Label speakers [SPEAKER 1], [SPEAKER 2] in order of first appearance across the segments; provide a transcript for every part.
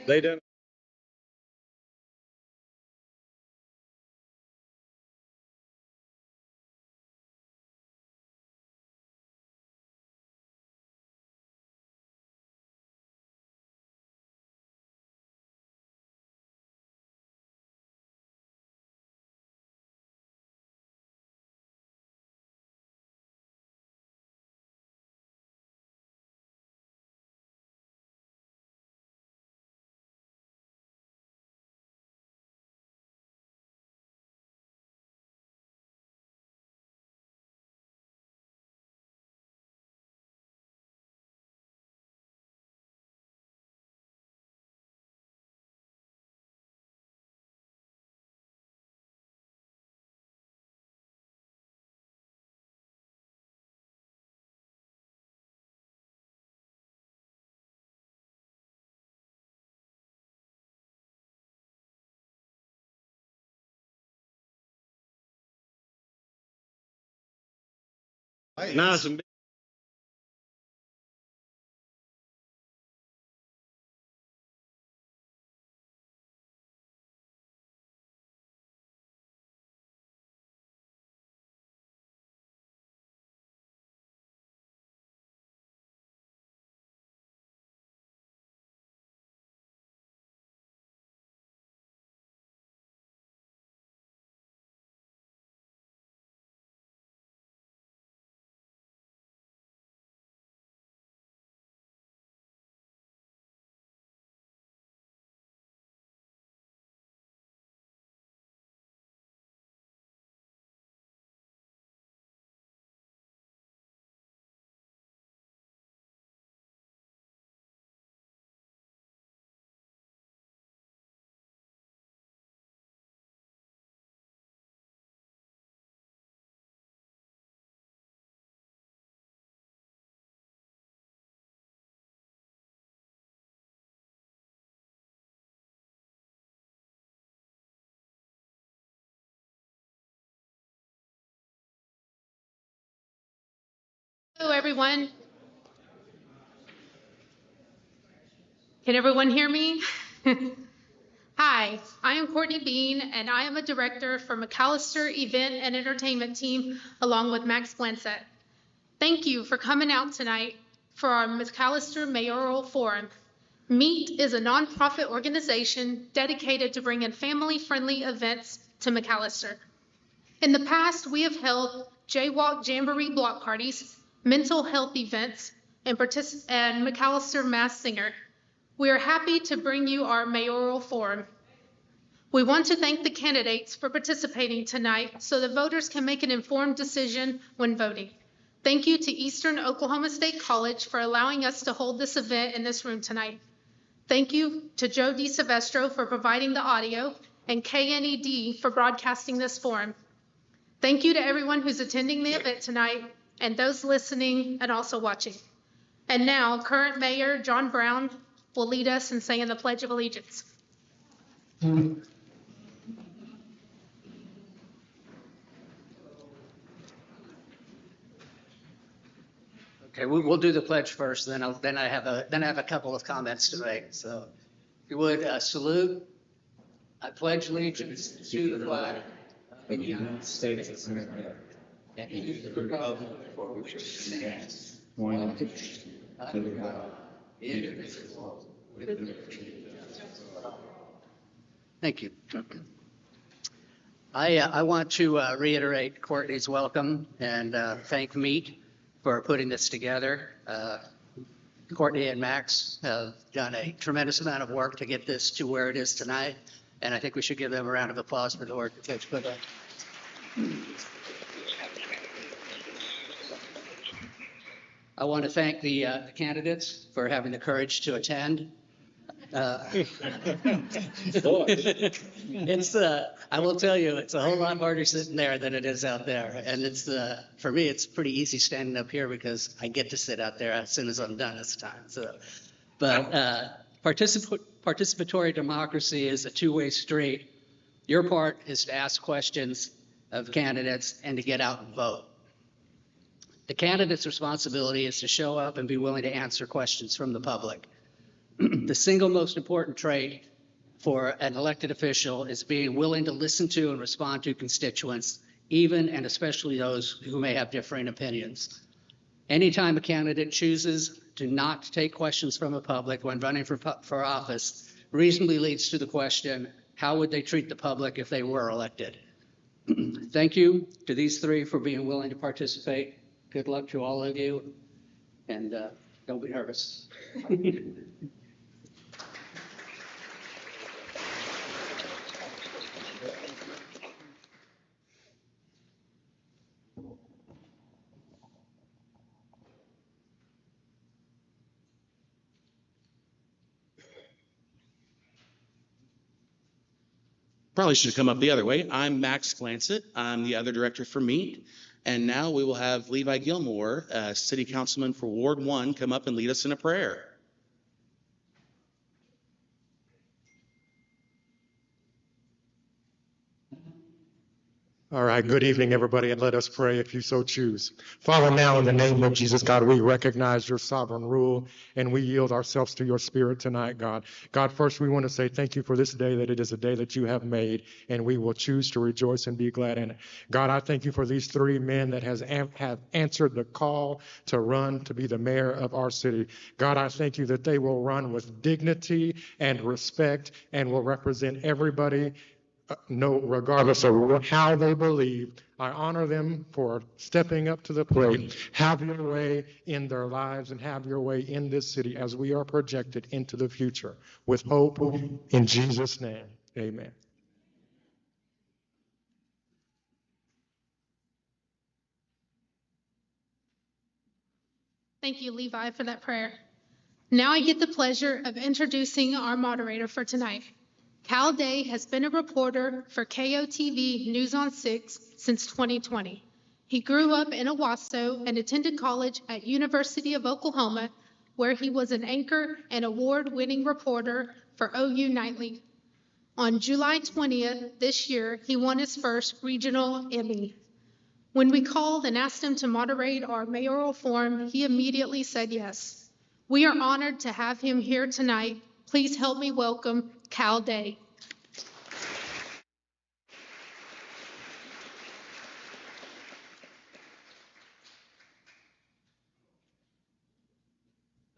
[SPEAKER 1] They don't. Nice.
[SPEAKER 2] Hello, everyone. Can everyone hear me? Hi, I am Courtney Bean, and I am a director for McAlester Event and Entertainment Team, along with Max Blansett. Thank you for coming out tonight for our McAlester Mayoral Forum. MEET is a nonprofit organization dedicated to bringing family-friendly events to McAlester. In the past, we have held Jaywalk Jamboree block parties, mental health events, and McAlester Mass Singer. We are happy to bring you our mayoral forum. We want to thank the candidates for participating tonight so that voters can make an informed decision when voting. Thank you to Eastern Oklahoma State College for allowing us to hold this event in this room tonight. Thank you to Joe DiSilvestro for providing the audio and KNED for broadcasting this forum. Thank you to everyone who's attending the event tonight and those listening and also watching. And now, current Mayor John Brown will lead us in saying the Pledge of Allegiance.
[SPEAKER 3] Okay, we'll do the pledge first, then I have a couple of comments to make. So, if you would salute. I pledge allegiance to the flag of the United States of America and to the republic for which it stands, one nation, under God, indivisible, with liberty and justice for all. Thank you. I want to reiterate Courtney's welcome and thank MEET for putting this together. Courtney and Max have done a tremendous amount of work to get this to where it is tonight, and I think we should give them a round of applause for the work that they've put in. I want to thank the candidates for having the courage to attend. I will tell you, it's a whole lot harder sitting there than it is out there. And for me, it's pretty easy standing up here because I get to sit out there as soon as I'm done this time. But participatory democracy is a two-way street. Your part is to ask questions of candidates and to get out and vote. The candidate's responsibility is to show up and be willing to answer questions from the public. The single most important trait for an elected official is being willing to listen to and respond to constituents, even and especially those who may have differing opinions. Anytime a candidate chooses to not take questions from the public when running for office, reasonably leads to the question, how would they treat the public if they were elected? Thank you to these three for being willing to participate. Good luck to all of you, and don't be nervous.
[SPEAKER 1] Probably should have come up the other way. I'm Max Glancett. I'm the other director for Meet. And now we will have Levi Gilmore, City Councilman for Ward 1, come up and lead us in a prayer.
[SPEAKER 4] All right, good evening, everybody, and let us pray if you so choose. Father, now in the name of Jesus, God, we recognize your sovereign rule, and we yield ourselves to your spirit tonight, God. God, first we want to say thank you for this day, that it is a day that you have made, and we will choose to rejoice and be glad in it. God, I thank you for these three men that have answered the call to run to be the mayor of our city. God, I thank you that they will run with dignity and respect and will represent everybody, no, regardless of how they believe. I honor them for stepping up to the plate. Have your way in their lives and have your way in this city as we are projected into the future with hope in Jesus' name. Amen.
[SPEAKER 2] Thank you, Levi, for that prayer. Now I get the pleasure of introducing our moderator for tonight. Cal Day has been a reporter for KOTV News on 6 since 2020. He grew up in Owasso and attended college at University of Oklahoma, where he was an anchor and award-winning reporter for OU Nightly. On July 20th this year, he won his first regional Emmy. When we called and asked him to moderate our mayoral forum, he immediately said yes. We are honored to have him here tonight. Please help me welcome Cal Day.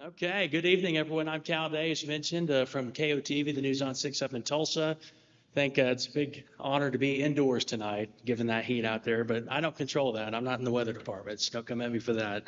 [SPEAKER 5] Okay, good evening, everyone. I'm Cal Day, as you mentioned, from KOTV, the News on 6 up in Tulsa. I think it's a big honor to be indoors tonight, given that heat out there, but I don't control that. I'm not in the weather department, so don't come at me for that.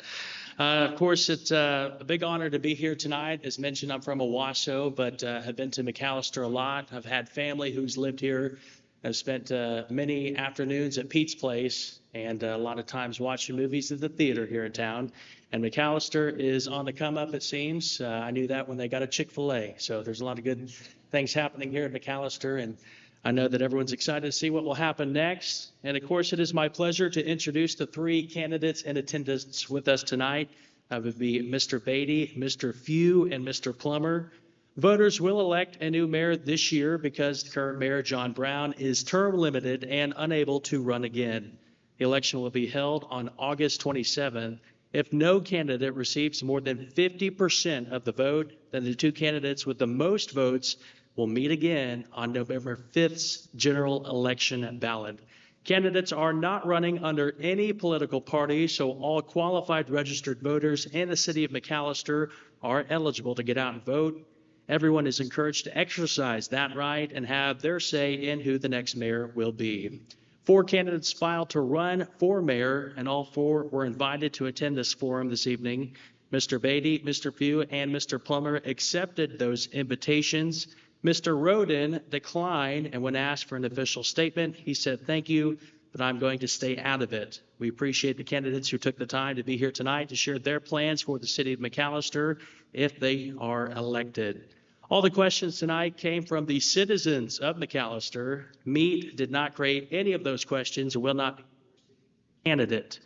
[SPEAKER 5] Of course, it's a big honor to be here tonight. As mentioned, I'm from Owasso, but have been to McAlester a lot. I've had family who's lived here. I've spent many afternoons at Pete's Place and a lot of times watching movies at the theater here in town. And McAlester is on the come up, it seems. I knew that when they got a Chick-fil-A. So there's a lot of good things happening here at McAlester. And I know that everyone's excited to see what will happen next. And of course, it is my pleasure to introduce the three candidates in attendance with us tonight. That would be Mr. Beatty, Mr. Few, and Mr. Plummer. Voters will elect a new mayor this year because the current mayor, John Brown, is term limited and unable to run again. The election will be held on August 27th. If no candidate receives more than 50% of the vote, then the two candidates with the most votes will meet again on November 5th's general election ballot. Candidates are not running under any political party, so all qualified registered voters in the city of McAlester are eligible to get out and vote. Everyone is encouraged to exercise that right and have their say in who the next mayor will be. 4 candidates filed to run for mayor, and all 4 were invited to attend this forum this evening. Mr. Beatty, Mr. Pugh, and Mr. Plummer accepted those invitations. Mr. Roden declined, and when asked for an official statement, he said, "Thank you, but I'm going to stay out of it." We appreciate the candidates who took the time to be here tonight to share their plans for the city of McAlester if they are elected. All the questions tonight came from the citizens of McAlester. Meet did not create any of those questions and will not be a candidate.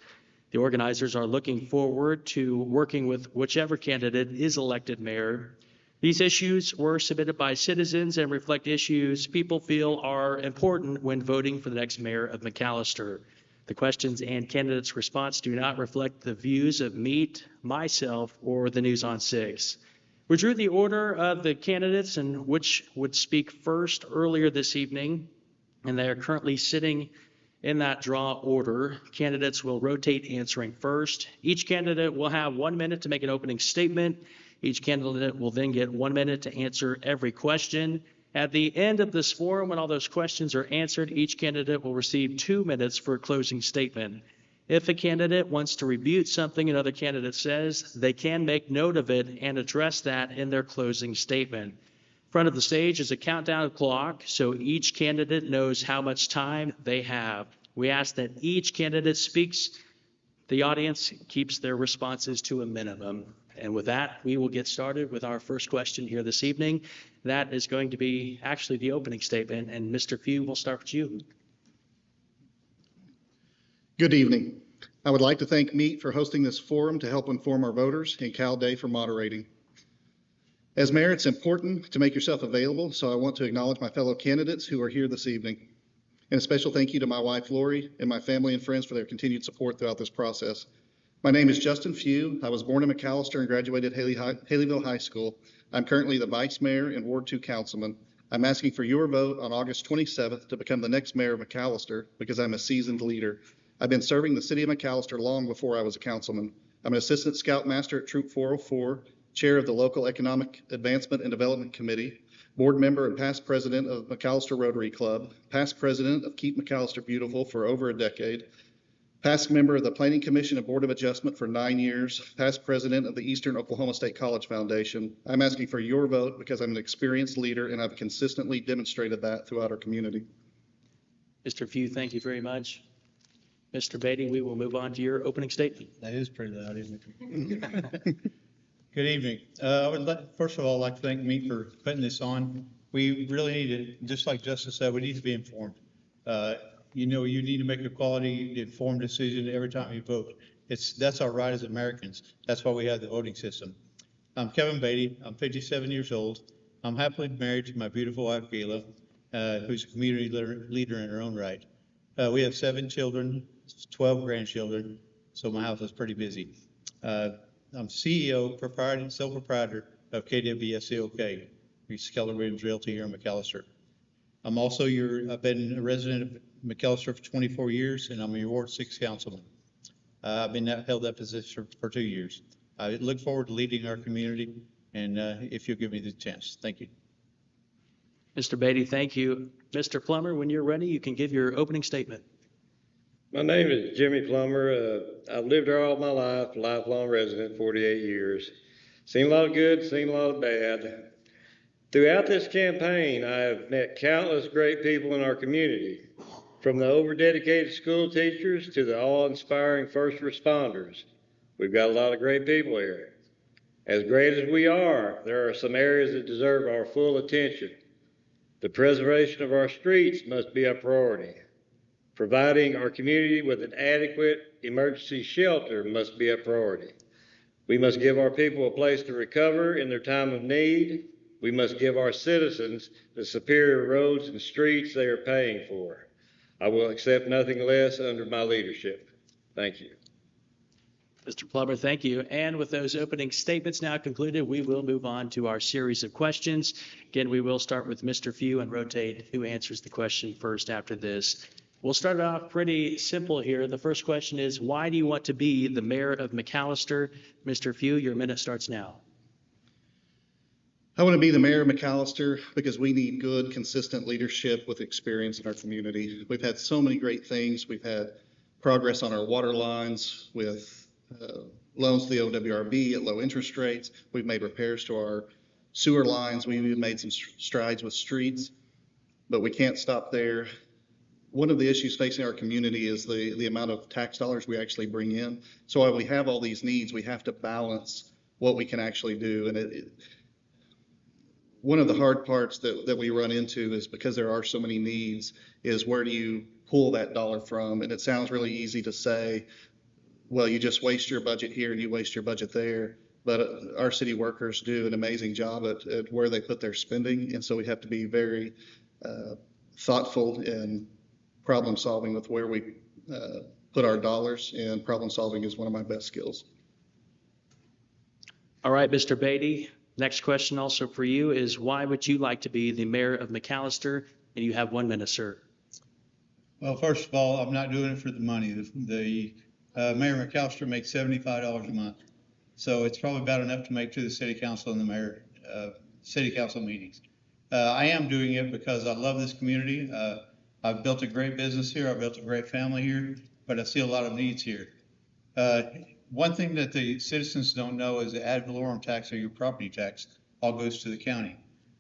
[SPEAKER 5] The organizers are looking forward to working with whichever candidate is elected mayor. These issues were submitted by citizens and reflect issues people feel are important when voting for the next mayor of McAlester. The questions and candidates' response do not reflect the views of Meet, myself, or the News on 6. We drew the order of the candidates and which would speak first earlier this evening, and they are currently sitting in that draw order. Candidates will rotate answering first. Each candidate will have 1 minute to make an opening statement. Each candidate will then get 1 minute to answer every question. At the end of this forum, when all those questions are answered, each candidate will receive 2 minutes for a closing statement. If a candidate wants to rebut something another candidate says, they can make note of it and address that in their closing statement. In front of the stage is a countdown clock, so each candidate knows how much time they have. We ask that each candidate speaks. The audience keeps their responses to a minimum. And with that, we will get started with our first question here this evening. That is going to be actually the opening statement, and Mr. Few, we'll start with you.
[SPEAKER 6] Good evening. I would like to thank MEET for hosting this forum to help inform our voters and Cal Day for moderating. As mayor, it's important to make yourself available, so I want to acknowledge my fellow candidates who are here this evening. And a special thank you to my wife, Lori, and my family and friends for their continued support throughout this process. My name is Justin Few. I was born in McAlester and graduated Haleyville High School. I'm currently the vice mayor and Ward 2 councilman. I'm asking for your vote on August 27th to become the next mayor of McAlester because I'm a seasoned leader. I've been serving the city of McAlester long before I was a councilman. I'm an assistant scoutmaster at Troop 404, chair of the local Economic Advancement and Development Committee, board member and past president of McAlester Rotary Club, past president of Keep McAlester Beautiful for over a decade, past member of the Planning Commission and Board of Adjustment for 9 years, past president of the Eastern Oklahoma State College Foundation. I'm asking for your vote because I'm an experienced leader and I've consistently demonstrated that throughout our community.
[SPEAKER 5] Mr. Few, thank you very much. Mr. Beatty, we will move on to your opening statement.
[SPEAKER 7] That is pretty loud, isn't it? Good evening. I would first of all like to thank MEET for putting this on. We really need to, just like Justice said, we need to be informed. You need to make a quality informed decision every time you vote. That's our right as Americans. That's why we have the voting system. I'm Kevin Beatty. I'm 57 years old. I'm happily married to my beautiful wife, Gayla, who's a community leader in her own right. We have 7 children, 12 grandchildren, so my house is pretty busy. I'm CEO, proprietor, and sole proprietor of KWSCOK, Keller Williams Realty here in McAlester. I'm also I've been a resident of McAlester for 24 years, and I'm a Ward 6 councilman. I've held that position for 2 years. I look forward to leading our community, and if you'll give me the chance, thank you.
[SPEAKER 5] Mr. Beatty, thank you. Mr. Plummer, when you're ready, you can give your opening statement.
[SPEAKER 8] My name is Jimmy Plummer. I've lived here all my life, lifelong resident, 48 years. Seen a lot of good, seen a lot of bad. Throughout this campaign, I have met countless great people in our community, from the over-dedicated school teachers to the awe-inspiring first responders. We've got a lot of great people here. As great as we are, there are some areas that deserve our full attention. The preservation of our streets must be a priority. Providing our community with an adequate emergency shelter must be a priority. We must give our people a place to recover in their time of need. We must give our citizens the superior roads and streets they are paying for. I will accept nothing less under my leadership. Thank you.
[SPEAKER 5] Mr. Plummer, thank you. And with those opening statements now concluded, we will move on to our series of questions. Again, we will start with Mr. Few and rotate who answers the question first after this. We'll start off pretty simple here. The first question is, why do you want to be the mayor of McAlester? Mr. Few, your minute starts now.
[SPEAKER 6] I want to be the mayor of McAlester because we need good, consistent leadership with experience in our community. We've had so many great things. We've had progress on our water lines with loans to the OWRB at low interest rates. We've made repairs to our sewer lines. We've made some strides with streets, but we can't stop there. One of the issues facing our community is the amount of tax dollars we actually bring in. So while we have all these needs, we have to balance what we can actually do. And one of the hard parts that we run into is because there are so many needs is where do you pull that dollar from? And it sounds really easy to say, well, you just waste your budget here and you waste your budget there. But our city workers do an amazing job at where they put their spending. And so we have to be very thoughtful and problem solving with where we put our dollars, and problem solving is one of my best skills.
[SPEAKER 5] All right, Mr. Beatty, Next question also for you is why would you like to be the mayor of McAlester? And you have 1 minute, sir.
[SPEAKER 7] Well, first of all, I'm not doing it for the money. Mayor McAllister makes $75 a month. So it's probably about enough to make to the city council and the mayor, city council meetings. I am doing it because I love this community. I've built a great business here. I've built a great family here, but I see a lot of needs here. One thing that the citizens don't know is the ad valorem tax, or your property tax, all goes to the county.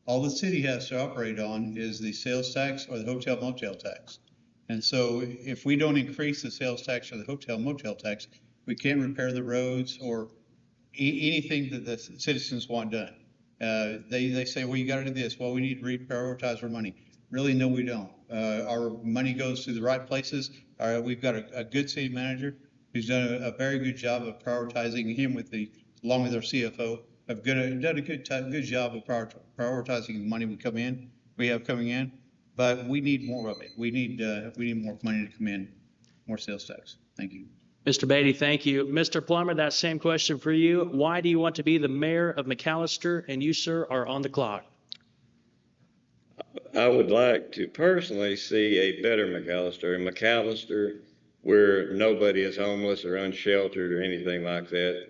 [SPEAKER 7] All the city has to operate on is the sales tax or the hotel motel tax. And so if we don't increase the sales tax or the hotel motel tax, we can't repair the roads or anything that the citizens want done. They say, well, you got to do this. Well, we need to reprioritize our money. Really, no, we don't. Our money goes to the right places. We've got a good city manager who's done a very good job of prioritizing him along with our CFO, have done a good job of prioritizing the money we have coming in, but we need more of it. We need more money to come in, more sales tax. Thank you.
[SPEAKER 5] Mr. Beatty, thank you. Mr. Plummer, that same question for you. Why do you want to be the mayor of McAlester? And you, sir, are on the clock.
[SPEAKER 8] I would like to personally see a better McAlester where nobody is homeless or unsheltered or anything like that.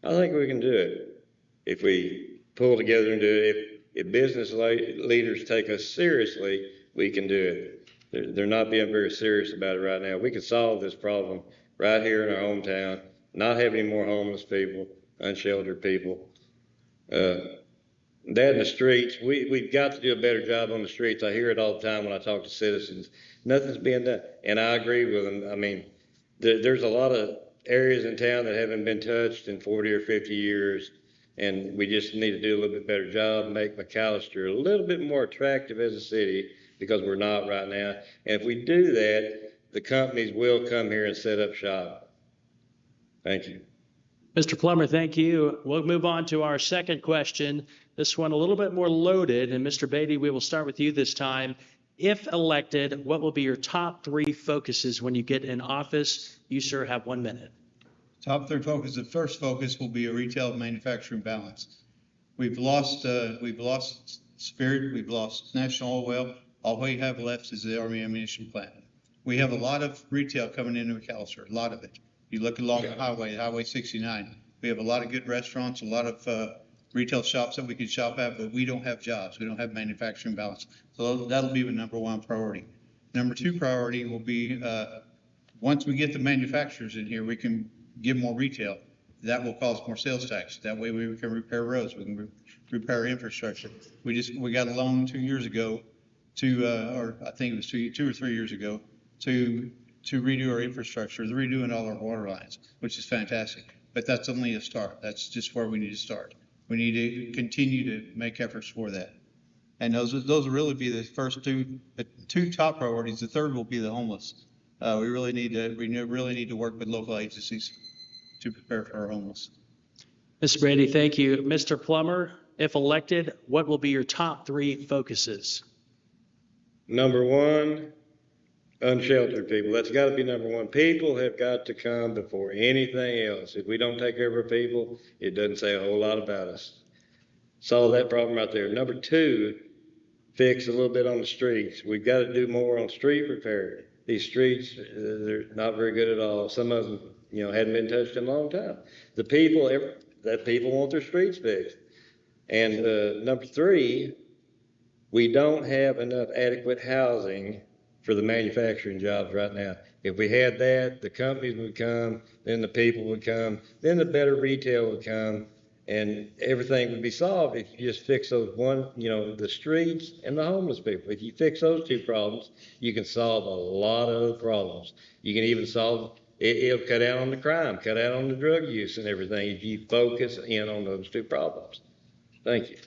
[SPEAKER 8] I think we can do it if we pull together and do it. If business leaders take us seriously, we can do it. They're not being very serious about it right now. We can solve this problem right here in our hometown, not have any more homeless people, unsheltered people. That in the streets, we've got to do a better job on the streets. I hear it all the time when I talk to citizens. Nothing's being done. And I agree with them. I mean, there's a lot of areas in town that haven't been touched in 40 or 50 years. And we just need to do a little bit better job, make McAlester a little bit more attractive as a city, because we're not right now. And if we do that, the companies will come here and set up shop. Thank you.
[SPEAKER 5] Mr. Plummer, thank you. We'll move on to our second question. This one a little bit more loaded. And Mr. Beatty, we will start with you this time. If elected, what will be your top 3 focuses when you get in office? You, sir, have 1 minute.
[SPEAKER 7] Top 3 focus. The first focus will be a retail manufacturing balance. We've lost Spirit. We've lost National Oil. All we have left is the Army ammunition plant. We have a lot of retail coming into McAlester, a lot of it. You look along the Highway 69. We have a lot of good restaurants, a lot of retail shops that we can shop at, but we don't have jobs. We don't have manufacturing balance. So that'll be the number 1 priority. Number 2 priority will be once we get the manufacturers in here, we can give more retail. That will cause more sales tax. That way we can repair roads. We can repair infrastructure. We got a loan 2 years ago or I think it was 2 or 3 years ago to redo our infrastructure, redoing all our water lines, which is fantastic. But that's only a start. That's just where we need to start. We need to continue to make efforts for that. And those will really be the first the 2 top priorities. The third will be the homeless. We really need to work with local agencies to prepare for our homeless.
[SPEAKER 5] Mr. Brady, thank you. Mr. Plummer, if elected, what will be your top 3 focuses?
[SPEAKER 8] Number 1, unsheltered people. That's got to be number 1. People have got to come before anything else. If we don't take care of our people, it doesn't say a whole lot about us. Solve that problem right there. Number 2, fix a little bit on the streets. We've got to do more on street repair. These streets, they're not very good at all. Some of them, hadn't been touched in a long time. The people want their streets fixed. And number 3, we don't have enough adequate housing for the manufacturing jobs right now. If we had that, the companies would come, then the people would come, then the better retail would come, and everything would be solved if you just fix those the streets and the homeless people. If you fix those 2 problems, you can solve a lot of other problems. You can even it'll cut down on the crime, cut down on the drug use and everything if you focus in on those 2 problems. Thank you.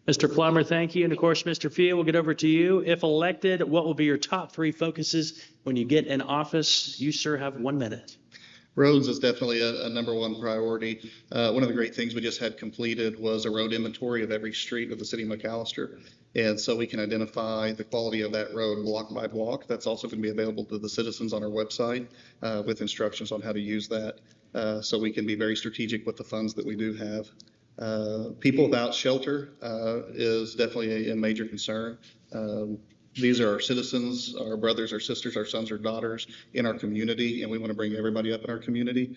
[SPEAKER 5] Mr. Plummer, thank you. And of course, Mr. Field, we'll get over to you. If elected, what will be your top 3 focuses when you get in office? You, sir, have 1 minute.
[SPEAKER 6] Roads is definitely a number 1 priority. One of the great things we just had completed was a road inventory of every street of the city of McAlester. And so we can identify the quality of that road block by block. That's also going to be available to the citizens on our website with instructions on how to use that. So we can be very strategic with the funds that we do have. People without shelter is definitely a major concern. These are our citizens, our brothers, our sisters, our sons, our daughters in our community, and we want to bring everybody up in our community.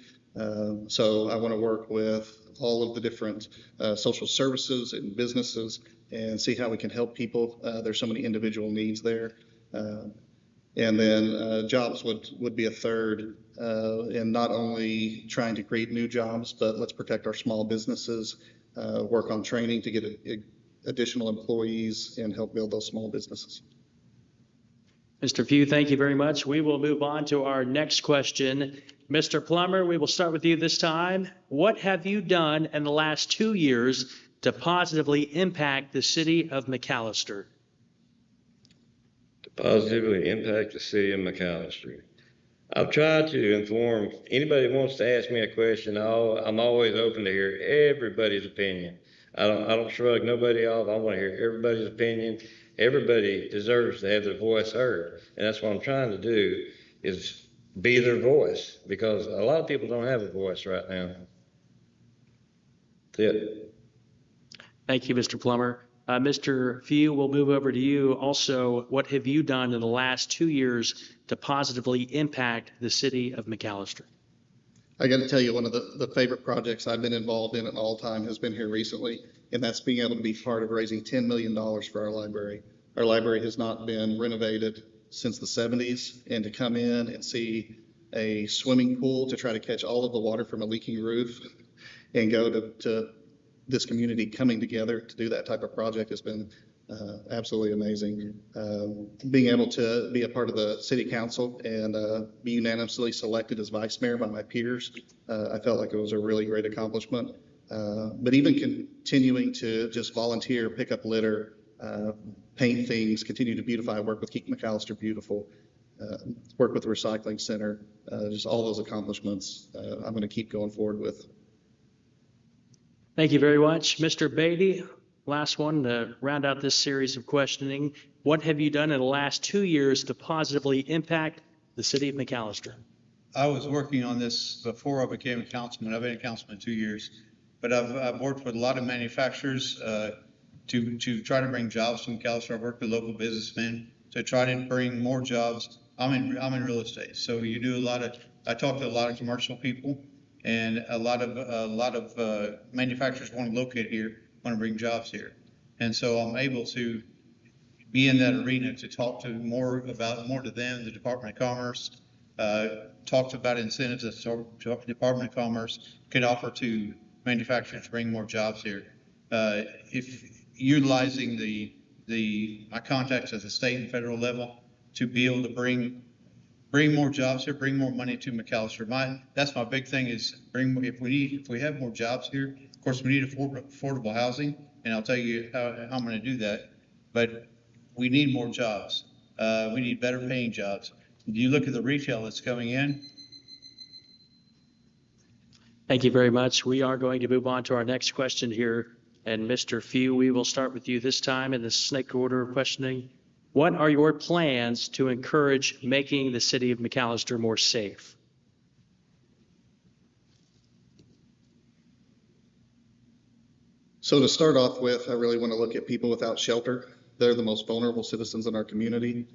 [SPEAKER 6] So I want to work with all of the different social services and businesses and see how we can help people. There's so many individual needs there. And then jobs would be a third, and not only trying to create new jobs, but let's protect our small businesses, work on training to get additional employees and help build those small businesses.
[SPEAKER 5] Mr. Few, thank you very much. We will move on to our next question. Mr. Plummer, we will start with you this time. What have you done in the last 2 years to positively impact the city of McAlester?
[SPEAKER 8] To positively impact the city of McAlester. I've tried to inform anybody who wants to ask me a question. I'm always open to hear everybody's opinion. I don't shrug nobody off. I want to hear everybody's opinion. Everybody deserves to have their voice heard, and that's what I'm trying to do, is be their voice, because a lot of people don't have a voice right now. That's it.
[SPEAKER 5] Thank you, Mr. Plummer. Mr. Few, we'll move over to you. Also, what have you done in the last 2 years to positively impact the city of McAlester?
[SPEAKER 6] I got to tell you, one of the favorite projects I've been involved in at all time has been here recently, and that's being able to be part of raising $10 million for our library. Our library has not been renovated since the 70s, and to come in and see a swimming pool to try to catch all of the water from a leaking roof and go to this community coming together to do that type of project has been absolutely amazing. Being able to be a part of the city council and be unanimously selected as vice mayor by my peers, I felt like it was a really great accomplishment. But even continuing to just volunteer, pick up litter, paint things, continue to beautify, work with Keep McAlester Beautiful, work with the recycling center, just all those accomplishments I'm going to keep going forward with.
[SPEAKER 5] Thank you very much. Mr. Beatty, last one to round out this series of questioning. What have you done in the last 2 years to positively impact the city of McAlester?
[SPEAKER 7] I was working on this before I became a councilman. I've been a councilman 2 years, but I've worked with a lot of manufacturers to try to bring jobs to McAlester. I've worked with local businessmen to try to bring more jobs. I'm in real estate, so I talk to a lot of commercial people, and a lot of manufacturers want to locate here, want to bring jobs here, and so I'm able to be in that arena to talk to more to them, the Department of Commerce, talked about incentives that the Department of Commerce could offer to manufacturers to bring more jobs here. If utilizing my contacts at the state and federal level to be able to bring more jobs here, bring more money to McAlester. That's my big thing is if we have more jobs here, of course we need affordable housing, and I'll tell you how I'm going to do that. But we need more jobs. We need better paying jobs. You look at the retail that's coming in.
[SPEAKER 5] Thank you very much. We are going to move on to our next question here. And Mr. Few, we will start with you this time in the snake order of questioning. What are your plans to encourage making the city of McAlester more safe?
[SPEAKER 6] So to start off with, I really want to look at people without shelter. They're the most vulnerable citizens in our community.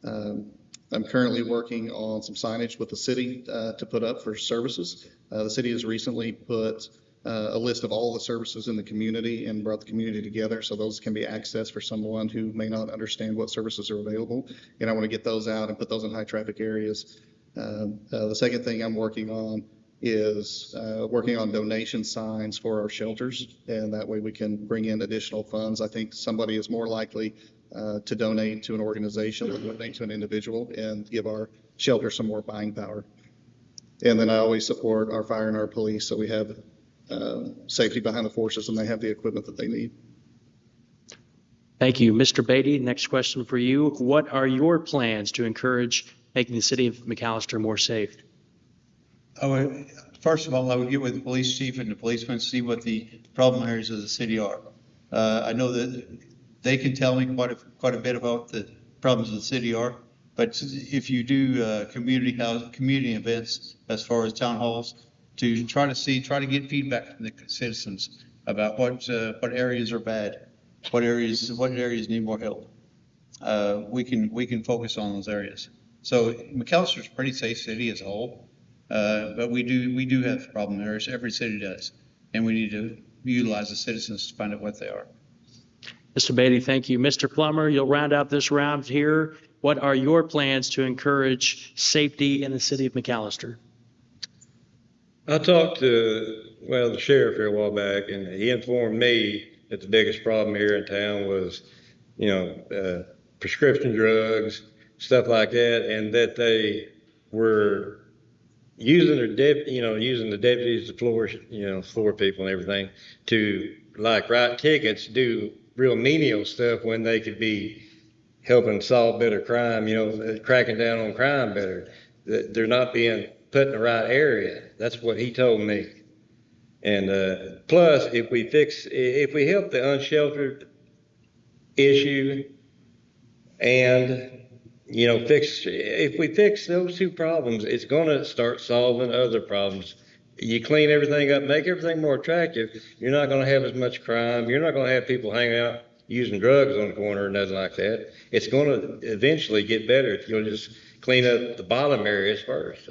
[SPEAKER 6] I'm currently working on some signage with the city to put up for services. The city has recently put a list of all the services in the community and brought the community together, so those can be accessed for someone who may not understand what services are available. And I want to get those out and put those in high traffic areas. The second thing I'm working on is working on donation signs for our shelters, and that way we can bring in additional funds. I think somebody is more likely to donate to an organization than donate to an individual and give our shelter some more buying power. And then I always support our fire and our police, so we have safety behind the forces and they have the equipment that they need.
[SPEAKER 5] Thank you. Mr. Beatty, next question for you. What are your plans to encourage making the city of McAlester more safe?
[SPEAKER 7] First of all, I would get with the police chief and the policemen, see what the problem areas of the city are. I know that they can tell me quite a bit about the problems of the city are, but if you do community events as far as town halls, to try to get feedback from the citizens about what areas are bad, what areas need more help. We can focus on those areas. So McAllister's a pretty safe city as a whole, but we do have problem areas. Every city does, and we need to utilize the citizens to find out what they are.
[SPEAKER 5] Mr. Beatty, thank you. Mr. Plummer, you'll round out this round here. What are your plans to encourage safety in the city of McAlester?
[SPEAKER 8] I talked to, the sheriff here a while back, and he informed me that the biggest problem here in town was, prescription drugs, stuff like that, and that they were using using the deputies, the floor people and everything to like write tickets, do real menial stuff when they could be helping solve better crime, cracking down on crime better. That they're not being put in the right area. That's what he told me. And plus, if we help the unsheltered issue and if we fix those two problems, it's going to start solving other problems. You clean everything up, make everything more attractive, you're not going to have as much crime. You're not going to have people hanging out using drugs on the corner or nothing like that. It's going to eventually get better if you'll just clean up the bottom areas first.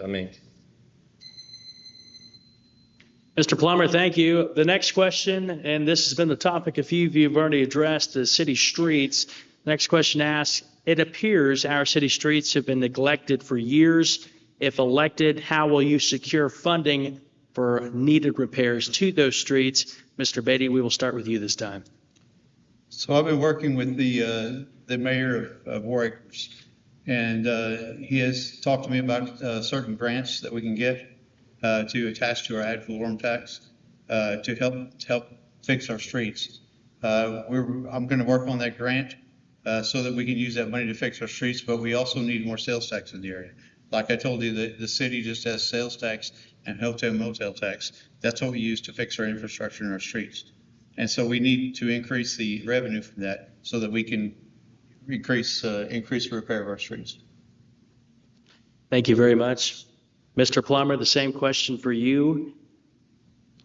[SPEAKER 5] Mr. Plummer, thank you. The next question, and this has been the topic a few of you have already addressed, the city streets. The next question asks, it appears our city streets have been neglected for years. If elected, how will you secure funding for needed repairs to those streets? Mr. Beatty, we will start with you this time.
[SPEAKER 7] So I've been working with the mayor of Waracres, and he has talked to me about certain grants that we can get to attach to our ad valorem tax to help fix our streets. I'm going to work on that grant so that we can use that money to fix our streets, but we also need more sales tax in the area. Like I told you, the city just has sales tax and hotel motel tax. That's what we use to fix our infrastructure in our streets. And so we need to increase the revenue from that so that we can increase the repair of our streets.
[SPEAKER 5] Thank you very much. Mr. Plummer, the same question for you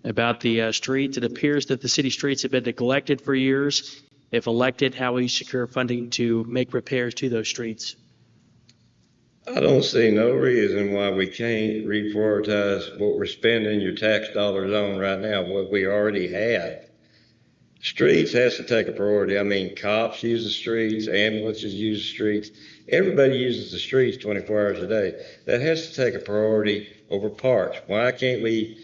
[SPEAKER 5] about the streets. It appears that the city streets have been neglected for years. If elected, how will you secure funding to make repairs to those streets?
[SPEAKER 8] I don't see no reason why we can't reprioritize what we're spending your tax dollars on right now, what we already have. Streets has to take a priority. Cops use the streets, ambulances use the streets. Everybody uses the streets 24 hours a day. That has to take a priority over parks. Why can't we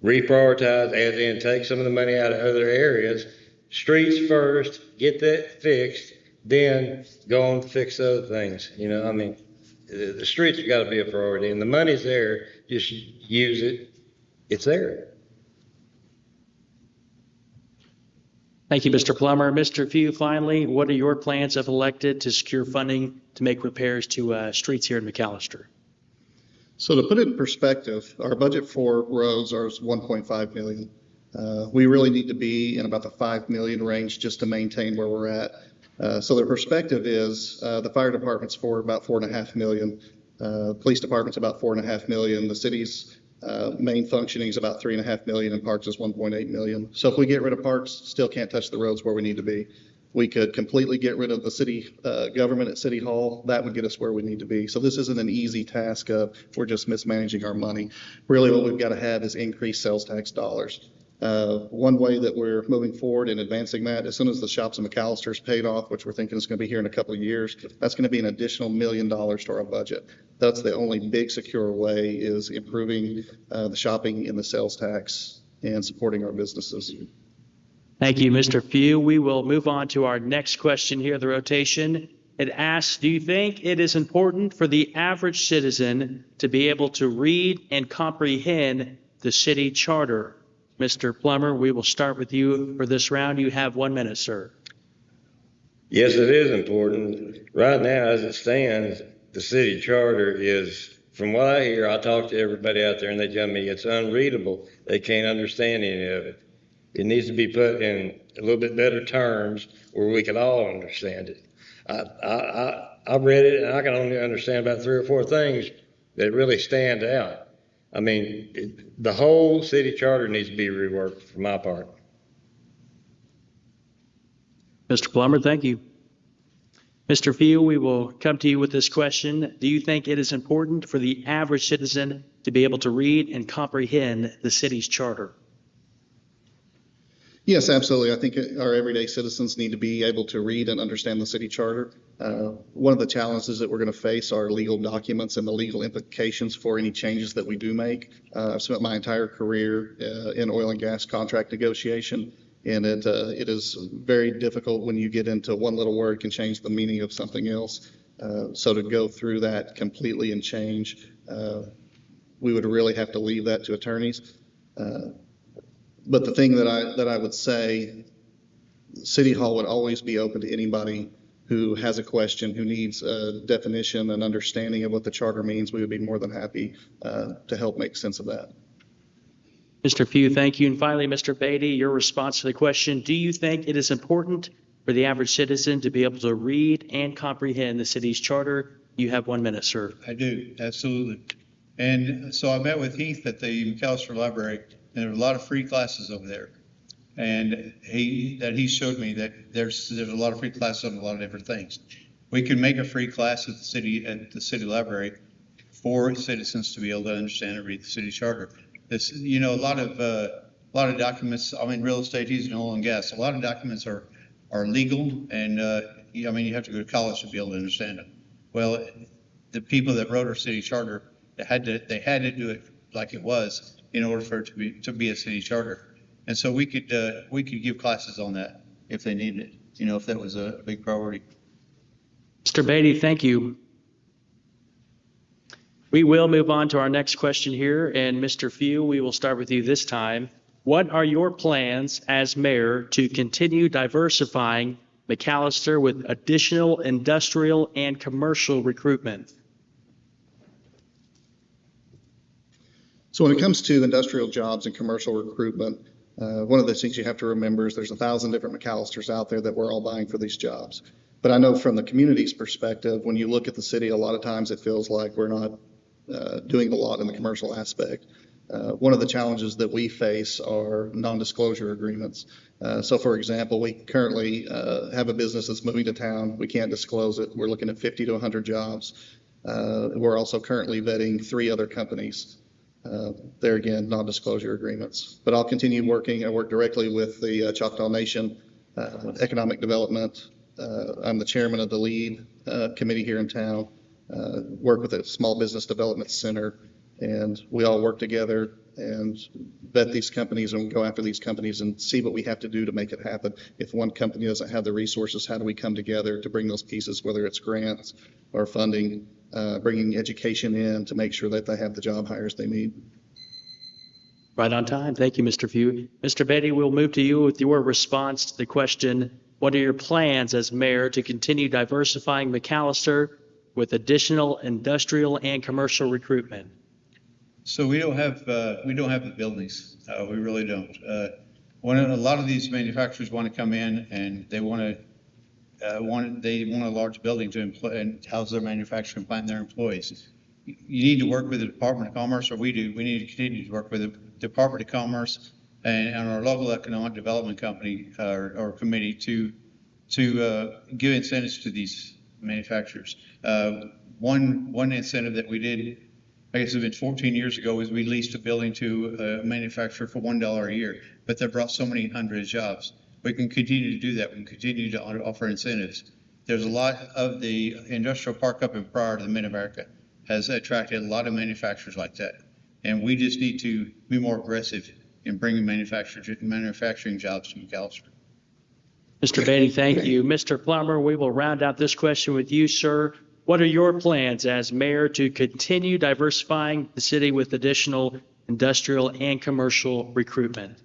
[SPEAKER 8] reprioritize, as in take some of the money out of other areas? Streets first, get that fixed, then go on to fix other things. The streets have got to be a priority, and the money's there. Just use it. It's there.
[SPEAKER 5] Thank you, Mr. Plummer. Mr. Few, finally, what are your plans if elected to secure funding to make repairs to streets here in McAlester?
[SPEAKER 6] So to put it in perspective, our budget for roads is $1.5 million. We really need to be in about the $5 million range just to maintain where we're at. So the perspective is the fire department's for about $4.5 million. Police department's about $4.5 million. The city's main functioning is about $3.5 million, and parks is $1.8 million. So if we get rid of parks, still can't touch the roads where we need to be. We could completely get rid of the city government at City Hall. That would get us where we need to be. So this isn't an easy task of we're just mismanaging our money. Really what we've got to have is increased sales tax dollars. One way that we're moving forward in advancing that, as soon as the shops in McAlester is paid off, which we're thinking is going to be here in a couple of years, that's going to be an additional $1 million to our budget. That's the only big secure way, is improving the shopping and the sales tax and supporting our businesses.
[SPEAKER 5] Thank you, Mr. Few. We will move on to our next question here, the rotation. It asks, do you think it is important for the average citizen to be able to read and comprehend the city charter? Mr. Plummer, we will start with you for this round. You have 1 minute, sir.
[SPEAKER 8] Yes, it is important. Right now, as it stands, the city charter is, from what I hear, I talk to everybody out there and they tell me it's unreadable. They can't understand any of it. It needs to be put in a little bit better terms where we can all understand it. I read it and I can only understand about 3 or 4 things that really stand out. The whole city charter needs to be reworked for my part.
[SPEAKER 5] Mr. Plummer, thank you. Mr. Few, we will come to you with this question. Do you think it is important for the average citizen to be able to read and comprehend the city's charter?
[SPEAKER 6] Yes, absolutely. I think our everyday citizens need to be able to read and understand the city charter. One of the challenges that we're going to face are legal documents and the legal implications for any changes that we do make. I've spent my entire career in oil and gas contract negotiation, and it is very difficult when you get into one little word can change the meaning of something else. So to go through that completely and change, we would really have to leave that to attorneys. But the thing that I would say, City Hall would always be open to anybody who has a question, who needs a definition and understanding of what the charter means. We would be more than happy to help make sense of that.
[SPEAKER 5] Mr. Few, thank you. And finally, Mr. Beatty, your response to the question, do you think it is important for the average citizen to be able to read and comprehend the city's charter? You have 1 minute, sir.
[SPEAKER 7] I do, absolutely. And so I met with Heath at the McAlester Library, and there were a lot of free classes over there. And he showed me that there's a lot of free classes on a lot of different things. We can make a free class at the city library for citizens to be able to understand and read the city charter. This, a lot of documents. I mean, real estate, he's in oil and gas. A lot of documents are legal, and you have to go to college to be able to understand them. Well, the people that wrote our city charter, they had to do it like it was in order for it to be a city charter. And so we could give classes on that if they needed it, if that was a big priority.
[SPEAKER 5] Mr. Beatty, thank you. We will move on to our next question here. And Mr. Few, we will start with you this time. What are your plans as mayor to continue diversifying McAlester with additional industrial and commercial recruitment?
[SPEAKER 6] So when it comes to industrial jobs and commercial recruitment, one of the things you have to remember is there's 1,000 different McAllisters out there that we're all buying for these jobs. But I know from the community's perspective, when you look at the city, a lot of times it feels like we're not doing a lot in the commercial aspect. One of the challenges that we face are non-disclosure agreements. So for example, we currently have a business that's moving to town. We can't disclose it. We're looking at 50 to 100 jobs. We're also currently vetting 3 other companies. There again, non-disclosure agreements. But I'll continue working. I work directly with the Choctaw Nation Economic Development. I'm the chairman of the LEAD committee here in town. Work with a small business development center, and we all work together and vet these companies and go after these companies and see what we have to do to make it happen. If one company doesn't have the resources, how do we come together to bring those pieces, whether it's grants or funding, bringing education in to make sure that they have the job hires they need.
[SPEAKER 5] Right on time. Thank you, Mr. Few. Mr. Beatty, we'll move to you with your response to the question, what are your plans as mayor to continue diversifying McAlester with additional industrial and commercial recruitment?
[SPEAKER 7] So we don't have the buildings. We really don't. A lot of these manufacturers want to come in and they want a large building to employ and house their manufacturing plant and their employees. You need to work with the Department of Commerce, or we do. We need to continue to work with the Department of Commerce and our local economic development company or committee to give incentives to these manufacturers. One incentive that we did, I guess it was 14 years ago, was we leased a building to a manufacturer for $1 a year, but that brought so many hundreds of jobs. We can continue to do that. We can continue to offer incentives. There's a lot of the industrial park up in Pryor to the Mid-America has attracted a lot of manufacturers like that. And we just need to be more aggressive in bringing manufacturing jobs to McAlester.
[SPEAKER 5] Mr. Beatty, thank you. Mr. Plummer, we will round out this question with you, sir. What are your plans as mayor to continue diversifying the city with additional industrial and commercial recruitment?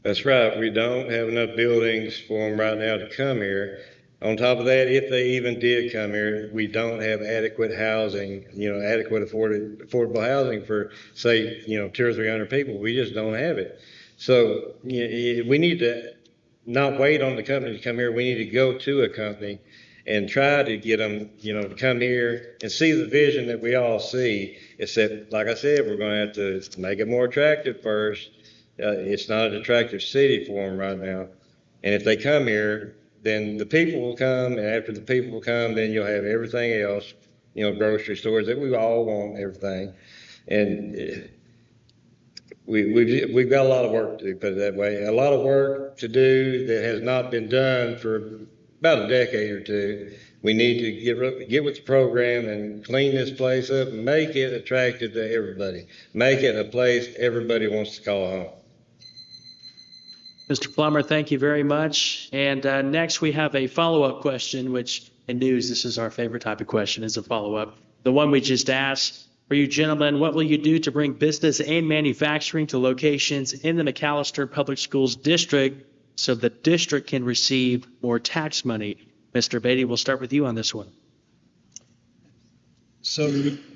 [SPEAKER 8] That's right. We don't have enough buildings for them right now to come here. On top of that, if they even did come here, we don't have adequate housing, adequate affordable housing for, say, 200 or 300 people. We just don't have it. So we need to not wait on the company to come here. We need to go to a company and try to get them, to come here and see the vision that we all see. Except, like I said, we're going to have to make it more attractive first. It's not an attractive city for them right now. And if they come here, then the people will come, and after the people come, then you'll have everything else, you know, grocery stores that we all want, everything. And we've got a lot of work to do, put it that way. A lot of work to do that has not been done for about a decade or two. We need to get with the program and clean this place up and make it attractive to everybody. Make it a place everybody wants to call home.
[SPEAKER 5] Mr. Plummer, thank you very much. And next we have a follow-up question, which in news, this is our favorite type of question, is a follow-up. The one we just asked, for you gentlemen, what will you do to bring business and manufacturing to locations in the McAlester Public Schools District so the district can receive more tax money? Mr. Beatty, we'll start with you on this one.
[SPEAKER 7] So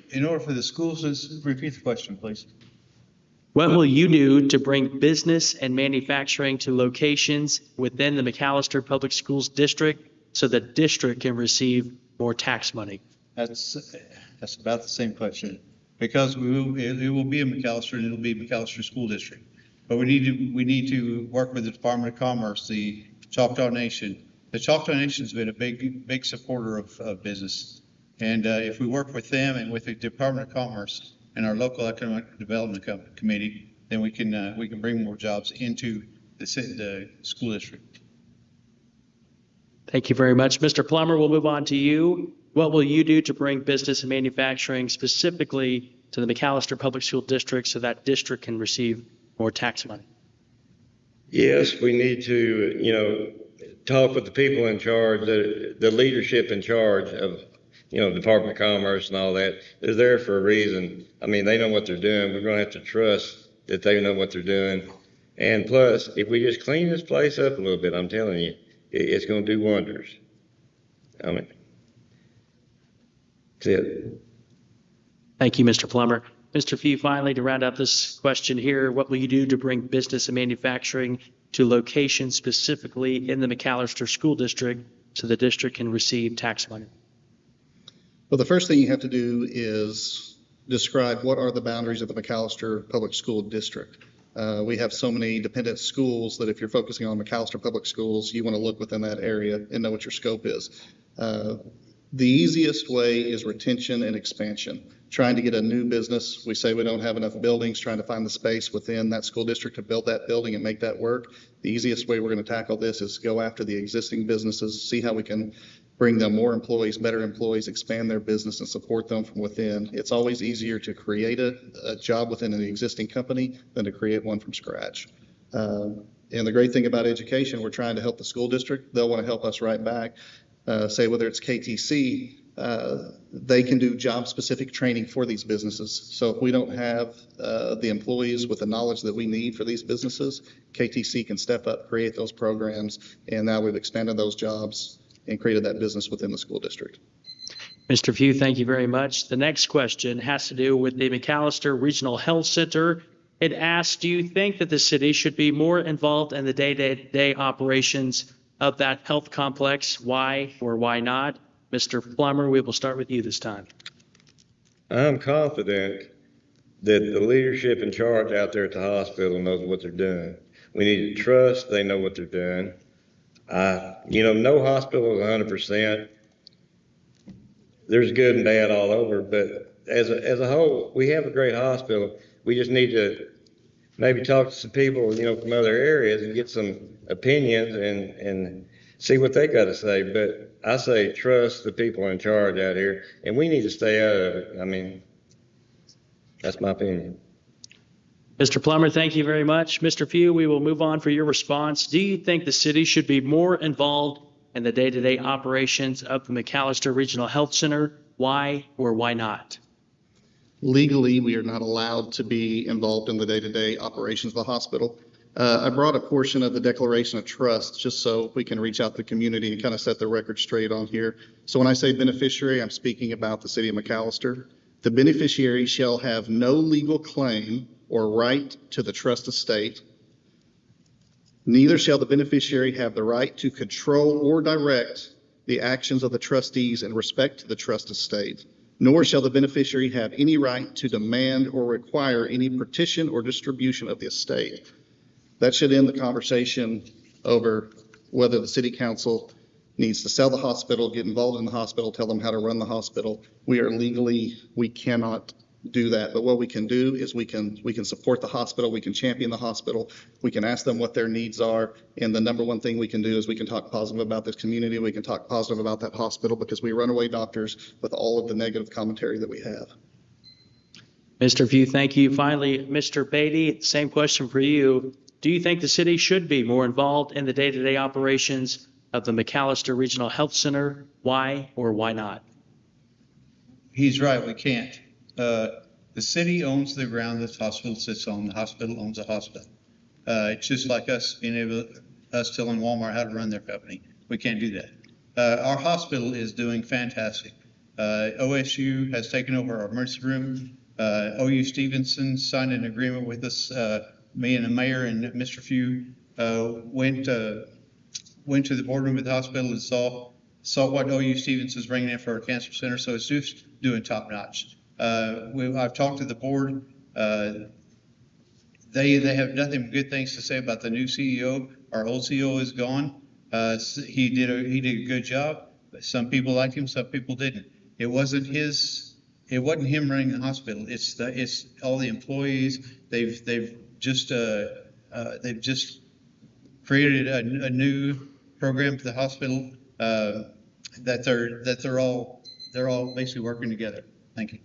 [SPEAKER 7] in order for the schools, repeat the question, please.
[SPEAKER 5] What will you do to bring business and manufacturing to locations within the McAlester Public Schools District so the district can receive more tax money?
[SPEAKER 7] That's about the same question, because it will be in McAlester and it'll be McAlester School District. But we need to work with the Department of Commerce, the Choctaw Nation. The Choctaw Nation's been a big supporter of business. And if we work with them and with the Department of Commerce and our local economic development committee, then we can bring more jobs into the school district.
[SPEAKER 5] Thank you very much. Mr. Plummer, we'll move on to you. What will you do to bring business and manufacturing specifically to the McAlester Public School District so that district can receive more tax money?
[SPEAKER 8] Yes, we need to, you know, talk with the people in charge, the leadership in charge of, you know, Department of Commerce and all that. They're there for a reason. I mean, they know what they're doing. We're going to have to trust that they know what they're doing. And plus, if we just clean this place up a little bit, I'm telling you, it's going to do wonders. I mean, that's it.
[SPEAKER 5] Thank you, Mr. Plummer. Mr. Few, finally, to round out this question here, what will you do to bring business and manufacturing to locations specifically in the McAlester School District so the district can receive tax money?
[SPEAKER 6] Well, the first thing you have to do is describe what are the boundaries of the McAlester Public School District. We have so many dependent schools that if you're focusing on McAlester Public Schools, you want to look within that area and know what your scope is. The easiest way is retention and expansion. Trying to get a new business, we say we don't have enough buildings, trying to find the space within that school district to build that building and make that work. The easiest way we're going to tackle this is go after the existing businesses, see how we can bring them more employees, better employees, expand their business and support them from within. It's always easier to create a job within an existing company than to create one from scratch. And the great thing about education, we're trying to help the school district. They'll want to help us right back. Say whether it's KTC, they can do job-specific training for these businesses. So if we don't have the employees with the knowledge that we need for these businesses, KTC can step up, create those programs, and now we've expanded those jobs and created that business within the school district.
[SPEAKER 5] Mr. Few, thank you very much. The next question has to do with the McAlester Regional Health Center. It asks, do you think that the city should be more involved in the day-to-day operations of that health complex? Why or why not? Mr. Plummer, we will start with you this time.
[SPEAKER 8] I'm confident that the leadership in charge out there at the hospital knows what they're doing. We need to trust they know what they're doing. You know, no hospital is 100%. There's good and bad all over, but as a whole, we have a great hospital. We just need to maybe talk to some people, you know, from other areas and get some opinions and see what they got to say. But I say trust the people in charge out here, and we need to stay out of it. I mean, that's my opinion.
[SPEAKER 5] Mr. Plummer, thank you very much. Mr. Few, we will move on for your response. Do you think the city should be more involved in the day-to-day operations of the McAlester Regional Health Center? Why or why not?
[SPEAKER 6] Legally, we are not allowed to be involved in the day-to-day operations of the hospital. I brought a portion of the Declaration of Trust just so we can reach out to the community and kind of set the record straight on here. So when I say beneficiary, I'm speaking about the city of McAlester. The beneficiary shall have no legal claim or right to the trust estate. Neither shall the beneficiary have the right to control or direct the actions of the trustees in respect to the trust estate, nor shall the beneficiary have any right to demand or require any partition or distribution of the estate. That should end the conversation over whether the city council needs to sell the hospital, get involved in the hospital, tell them how to run the hospital. We cannot do that. But what we can do is we can support the hospital, we can champion the hospital, we can ask them what their needs are. And the number one thing we can do is we can talk positive about this community, we can talk positive about that hospital, because we run away doctors with all of the negative commentary that we have.
[SPEAKER 5] Mr. Pugh, thank you. Finally, Mr. Beatty, same question for you. Do you think the city should be more involved in the day-to-day operations of the McAlester Regional Health Center? Why or why not?
[SPEAKER 7] He's right, we can't. The city owns the ground this hospital sits on. The hospital owns the hospital. It's just like us telling Walmart how to run their company. We can't do that. Our hospital is doing fantastic. OSU has taken over our emergency room. OU Stevenson signed an agreement with us. Me and the mayor and Mr. Few went to the boardroom at the hospital and saw what OU Stevenson's bringing in for our cancer center. So it's just doing top notch. I've talked to the board. They have nothing but good things to say about the new CEO. Our old CEO is gone. He did a good job. Some people liked him, some people didn't. It wasn't him running the hospital. It's all the employees. They've just created a new program for the hospital that they're all basically working together. Thank you.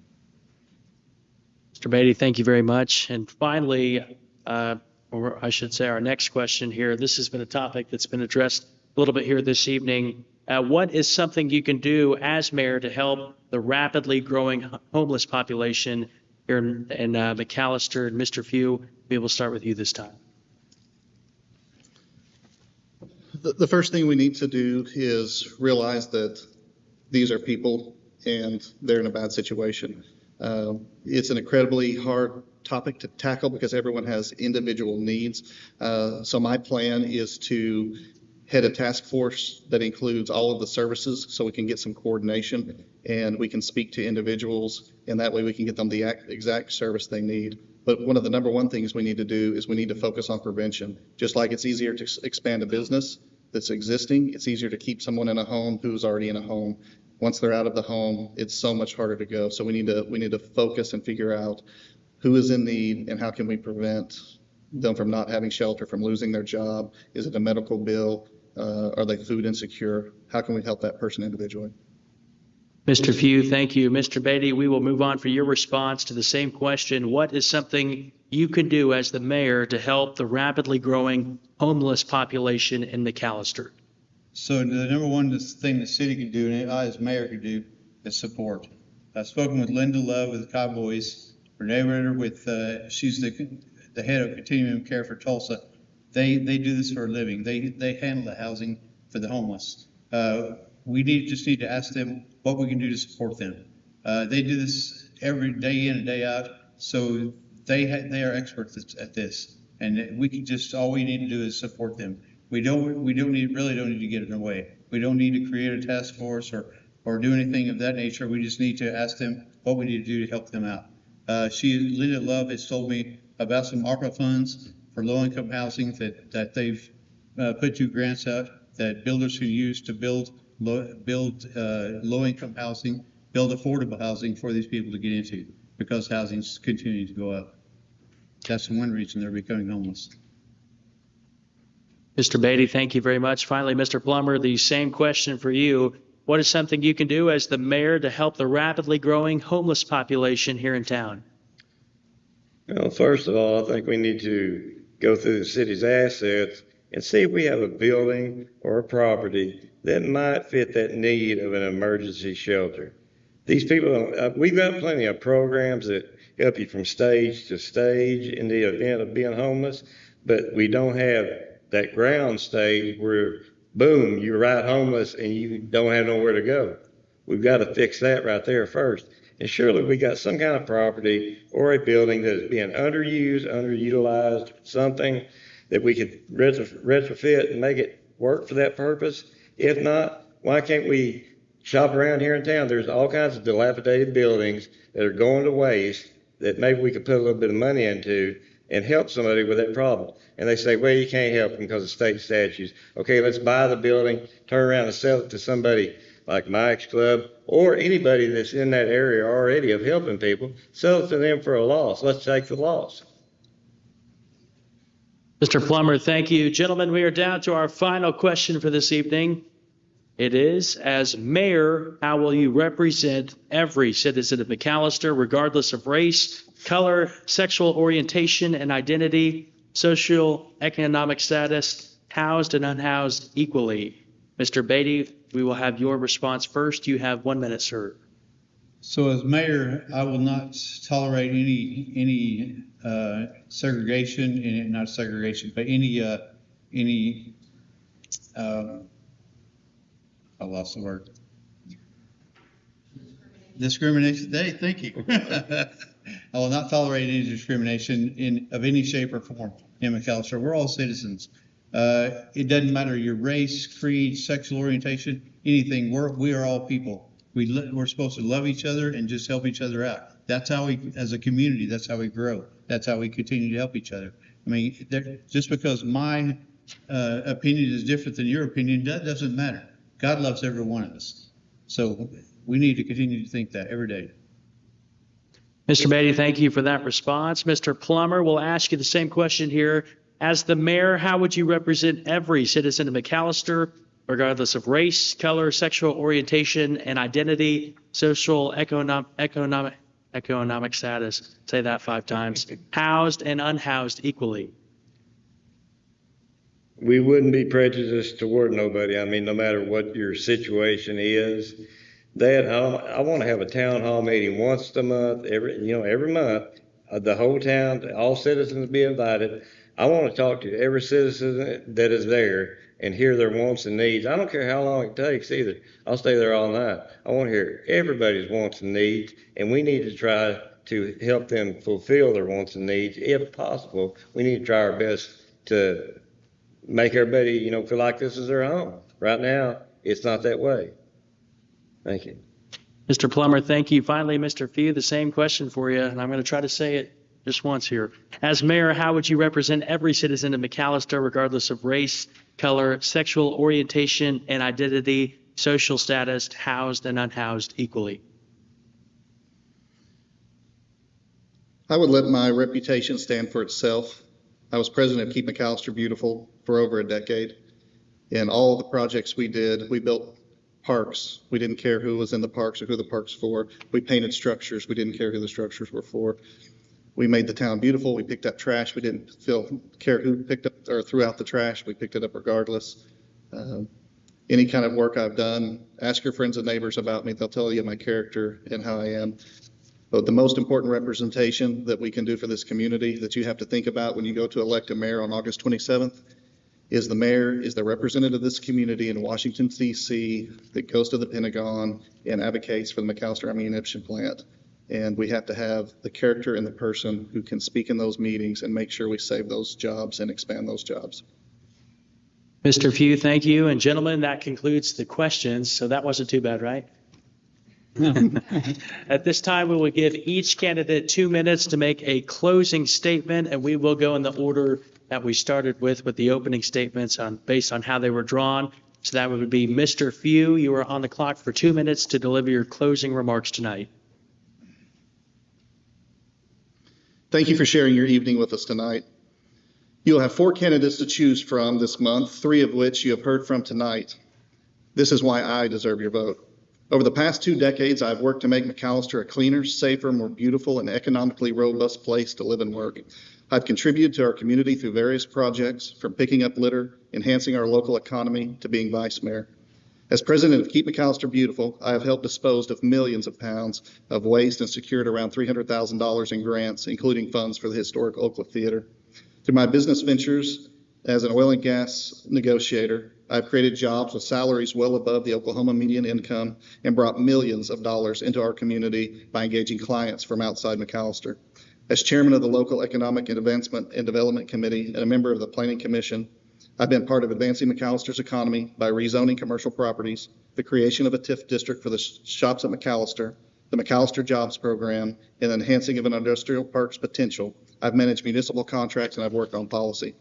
[SPEAKER 5] Mr. Beatty, thank you very much. And finally, or I should say our next question here, this has been a topic that's been addressed a little bit here this evening. What is something you can do as mayor to help the rapidly growing homeless population here in McAlester? And Mr. Few, we will start with you this time.
[SPEAKER 6] The first thing we need to do is realize that these are people and they're in a bad situation. It's an incredibly hard topic to tackle because everyone has individual needs. So my plan is to head a task force that includes all of the services so we can get some coordination and we can speak to individuals, and that way we can get them the exact service they need. But one of the number one things we need to do is we need to focus on prevention. Just like it's easier to expand a business that's existing, it's easier to keep someone in a home who's already in a home. Once they're out of the home, it's so much harder to go. So we need to focus and figure out who is in need and how can we prevent them from not having shelter, from losing their job. Is it a medical bill? Are they food insecure? How can we help that person individually?
[SPEAKER 5] Mr. Few, thank you. Mr. Beatty, we will move on for your response to the same question. What is something you can do as the mayor to help the rapidly growing homeless population in McAlester?
[SPEAKER 7] So the number one thing the city can do, and I as mayor can do, is support. I've spoken with Linda Love with the Cowboys, Moderator with, she's the head of Continuum Care for Tulsa. They do this for a living. They handle the housing for the homeless. We just need to ask them what we can do to support them. They do this every day in and day out, so they are experts at this. And we can all we need to do is support them. We really don't need to get in the way. We don't need to create a task force or do anything of that nature. We just need to ask them what we need to do to help them out. Linda Love has told me about some ARPA funds for low-income housing that they've put 2 grants out that builders can use to build low-income housing, build affordable housing for these people to get into because housing's continuing to go up. That's one reason they're becoming homeless.
[SPEAKER 5] Mr. Beatty, thank you very much. Finally, Mr. Plummer, the same question for you. What is something you can do as the mayor to help the rapidly growing homeless population here in town?
[SPEAKER 8] Well, first of all, I think we need to go through the city's assets and see if we have a building or a property that might fit that need of an emergency shelter. These people, we've got plenty of programs that help you from stage to stage in the event of being homeless, but we don't have that ground stage where, boom, you're right homeless and you don't have nowhere to go. We've got to fix that right there first. And surely we got some kind of property or a building that is being underused, underutilized, something that we could retrofit and make it work for that purpose. If not, why can't we shop around here in town? There's all kinds of dilapidated buildings that are going to waste that maybe we could put a little bit of money into and help somebody with that problem. And they say, well, you can't help them because of state statutes. Okay, let's buy the building, turn around and sell it to somebody like Mike's Club or anybody that's in that area already of helping people, sell it to them for a loss. Let's take the loss.
[SPEAKER 5] Mr. Plummer, thank you. Gentlemen, we are down to our final question for this evening. It is, as mayor, how will you represent every citizen of McAlester, regardless of race, color, sexual orientation and identity, social, economic status, housed and unhoused equally? Mr. Beatty, we will have your response first. You have 1 minute, sir.
[SPEAKER 7] So as mayor, I will not tolerate any segregation, not segregation, but any I lost the word. Discrimination. Hey, thank you. I will not tolerate any discrimination of any shape or form in McAlester. We're all citizens. It doesn't matter your race, creed, sexual orientation, anything. We are all people. We're supposed to love each other and just help each other out. That's how we, as a community, that's how we grow. That's how we continue to help each other. I mean, just because my opinion is different than your opinion, that doesn't matter. God loves every one of us. So we need to continue to think that every day.
[SPEAKER 5] Mr. Beatty, thank you for that response. Mr. Plummer, we'll ask you the same question here. As the mayor, how would you represent every citizen of McAlester, regardless of race, color, sexual orientation and identity, social, economic status, say that 5 times, housed and unhoused equally?
[SPEAKER 8] We wouldn't be prejudiced toward nobody. I mean, no matter what your situation is. Dad, I want to have a town hall meeting once a month, every month, the whole town, all citizens be invited. I want to talk to every citizen that is there and hear their wants and needs. I don't care how long it takes either. I'll stay there all night. I want to hear everybody's wants and needs, and we need to try to help them fulfill their wants and needs. If possible, we need to try our best to make everybody, feel like this is their home. Right now, it's not that way. Thank you.
[SPEAKER 5] Mr. Plummer, thank you. Finally, Mr. Few, the same question for you, and I'm going to try to say it just once here. As mayor, how would you represent every citizen of McAlester, regardless of race, color, sexual orientation and identity, social status, housed and unhoused equally?
[SPEAKER 6] I would let my reputation stand for itself. I was president of Keep McAlester Beautiful for over a decade. In all of the projects we did, we built parks. We didn't care who was in the parks or who the parks for. We painted structures. We didn't care who the structures were for. We made the town beautiful. We picked up trash. We didn't care who picked up or threw out the trash. We picked it up regardless. Any kind of work I've done, ask your friends and neighbors about me. They'll tell you my character and how I am. But the most important representation that we can do for this community that you have to think about when you go to elect a mayor on August 27th is the mayor is the representative of this community in Washington, D.C. that goes to the Pentagon and advocates for the McAlester ammunition plant. And we have to have the character and the person who can speak in those meetings and make sure we save those jobs and expand those jobs.
[SPEAKER 5] Mr. Few, thank you. And gentlemen, that concludes the questions. So that wasn't too bad, right? At this time, we will give each candidate 2 minutes to make a closing statement, and we will go in the order that we started with the opening statements based on how they were drawn. So that would be Mr. Few. You are on the clock for 2 minutes to deliver your closing remarks tonight.
[SPEAKER 6] Thank you for sharing your evening with us tonight. You'll have 4 candidates to choose from this month, 3 of which you have heard from tonight. This is why I deserve your vote. Over the past 2 decades, I've worked to make McAlester a cleaner, safer, more beautiful, and economically robust place to live and work. I've contributed to our community through various projects, from picking up litter, enhancing our local economy, to being vice mayor. As president of Keep McAlester Beautiful, I have helped dispose of millions of pounds of waste and secured around $300,000 in grants, including funds for the historic Oakland Theater. Through my business ventures as an oil and gas negotiator, I've created jobs with salaries well above the Oklahoma median income and brought millions of dollars into our community by engaging clients from outside McAlester. As chairman of the local Economic Advancement and Development Committee and a member of the Planning Commission, I've been part of advancing McAlster's economy by rezoning commercial properties, the creation of a TIF district for the shops at McAlester, the McAlester Jobs Program, and enhancing of an industrial park's potential, I've managed municipal contracts, and I've worked on policy.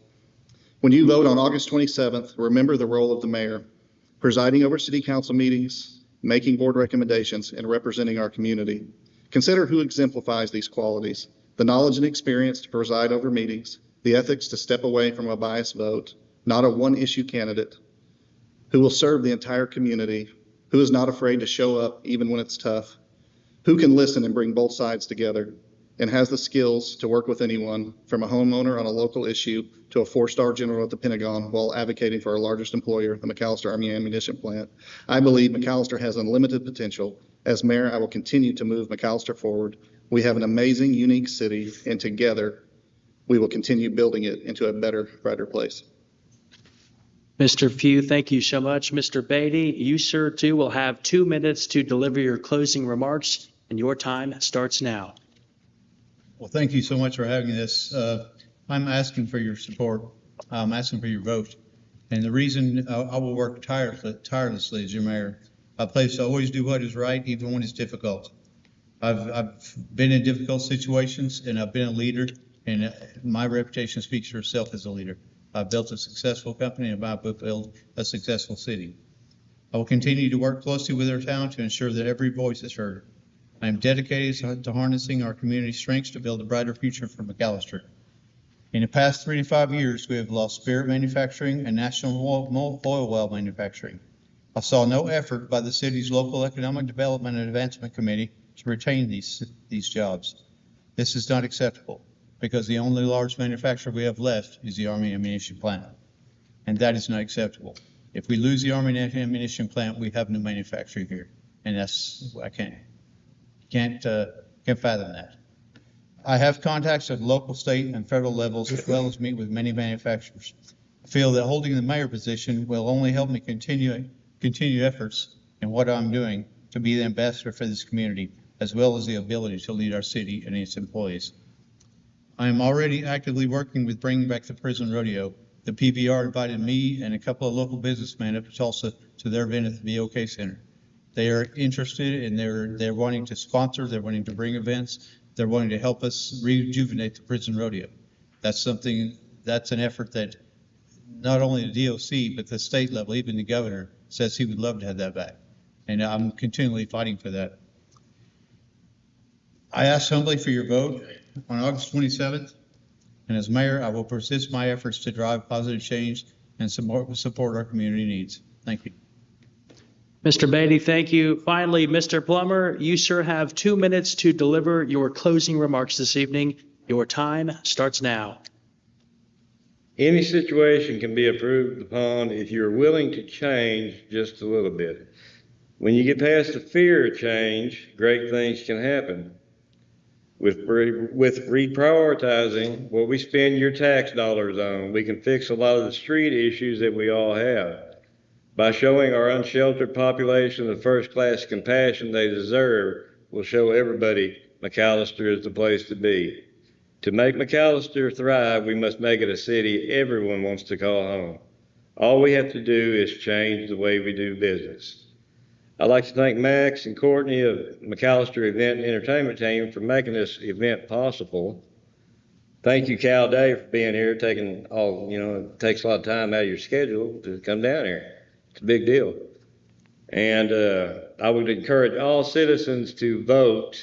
[SPEAKER 6] When you vote on August 27th, remember the role of the mayor, presiding over city council meetings, making board recommendations, and representing our community. Consider who exemplifies these qualities: the knowledge and experience to preside over meetings, the ethics to step away from a biased vote, not a one-issue candidate, who will serve the entire community, who is not afraid to show up even when it's tough, who can listen and bring both sides together, and has the skills to work with anyone, from a homeowner on a local issue to a 4-star general at the Pentagon, while advocating for our largest employer, the McAlester Army Ammunition Plant. I believe McAlester has unlimited potential. As mayor, I will continue to move McAlester forward. We have an amazing, unique city, and together we will continue building it into a better, brighter place.
[SPEAKER 5] Mr. Pugh, thank you so much. Mr. Beatty, you, sir, too, will have 2 minutes to deliver your closing remarks, and your time starts now.
[SPEAKER 7] Well, thank you so much for having this. I'm asking for your support. I'm asking for your vote. And the reason I will work tirelessly as your mayor, I pledge to always do what is right, even when it's difficult. I've been in difficult situations, and I've been a leader, and my reputation speaks for itself as a leader. I've built a successful company, and I've built a successful city. I will continue to work closely with our town to ensure that every voice is heard. I am dedicated to harnessing our community strengths to build a brighter future for McAlester. In the past 3 to 5 years, we have lost Spirit Manufacturing and National Oil Well Manufacturing. I saw no effort by the city's local economic development and advancement committee to retain these jobs. This is not acceptable, because the only large manufacturer we have left is the Army Ammunition Plant, and that is not acceptable. If we lose the Army Ammunition Plant, we have no manufacturing here, and I can't fathom that. I have contacts at local, state, and federal levels, as well as meet with many manufacturers. I feel that holding the mayor position will only help me continue efforts in what I'm doing to be the ambassador for this community, as well as the ability to lead our city and its employees. I am already actively working with bringing back the prison rodeo. The PBR invited me and a couple of local businessmen up to Tulsa to their event at the BOK Center. They are interested, and they're wanting to sponsor, they're wanting to bring events, they're wanting to help us rejuvenate the prison rodeo. That's an effort that not only the DOC, but the state level, even the governor, says he would love to have that back. And I'm continually fighting for that. I ask humbly for your vote on August 27th, and as mayor, I will persist my efforts to drive positive change and support our community needs. Thank you.
[SPEAKER 5] Mr. Beatty, thank you. Finally, Mr. Plummer, you, sir, have 2 minutes to deliver your closing remarks this evening. Your time starts now.
[SPEAKER 8] Any situation can be improved upon if you're willing to change just a little bit. When you get past the fear of change, great things can happen. With reprioritizing what we spend your tax dollars on, we can fix a lot of the street issues that we all have. By showing our unsheltered population the first-class compassion they deserve, we'll show everybody McAlester is the place to be. To make McAlester thrive, we must make it a city everyone wants to call home. All we have to do is change the way we do business. I'd like to thank Max and Courtney of McAlester Event and Entertainment Team for making this event possible. Thank you, Cal Day, for being here, it takes a lot of time out of your schedule to come down here. It's a big deal. And I would encourage all citizens to vote,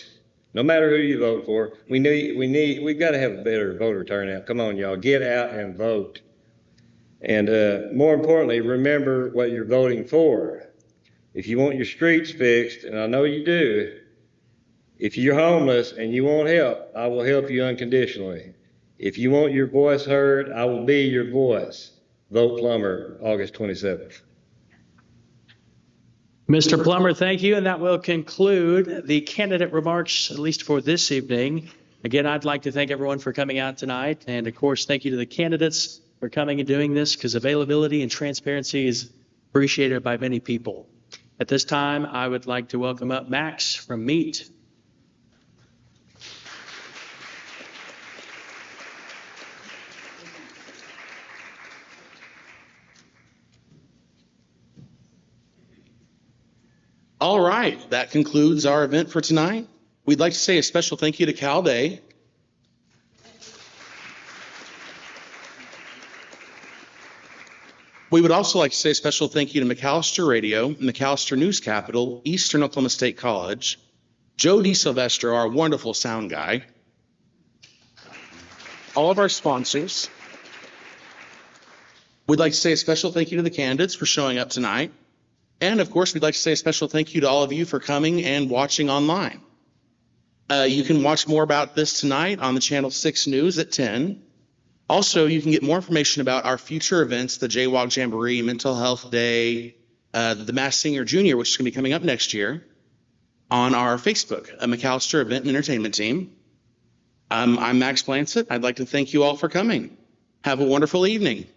[SPEAKER 8] no matter who you vote for. We've got to have a better voter turnout. Come on, y'all, get out and vote. And more importantly, remember what you're voting for. If you want your streets fixed, and I know you do, if you're homeless and you want help, I will help you unconditionally. If you want your voice heard, I will be your voice. Vote Plummer, August 27th.
[SPEAKER 5] Mr. Plummer, thank you. And that will conclude the candidate remarks, at least for this evening. Again, I'd like to thank everyone for coming out tonight. And of course, thank you to the candidates for coming and doing this, because availability and transparency is appreciated by many people. At this time, I would like to welcome up Max from MEET.
[SPEAKER 1] All right, that concludes our event for tonight. We'd like to say a special thank you to Cal Day. We would also like to say a special thank you to McAlester Radio, McAlester News Capital, Eastern Oklahoma State College, Joe DeSilvestro, our wonderful sound guy, all of our sponsors. We'd like to say a special thank you to the candidates for showing up tonight. And of course, we'd like to say a special thank you to all of you for coming and watching online. You can watch more about this tonight on the Channel 6 News at 10. Also, you can get more information about our future events, the Jaywalk Jamboree, Mental Health Day, the Mass Singer Junior, which is going to be coming up next year, on our Facebook, a McAlester Event and Entertainment Team. I'm Max Blansett. I'd like to thank you all for coming. Have a wonderful evening.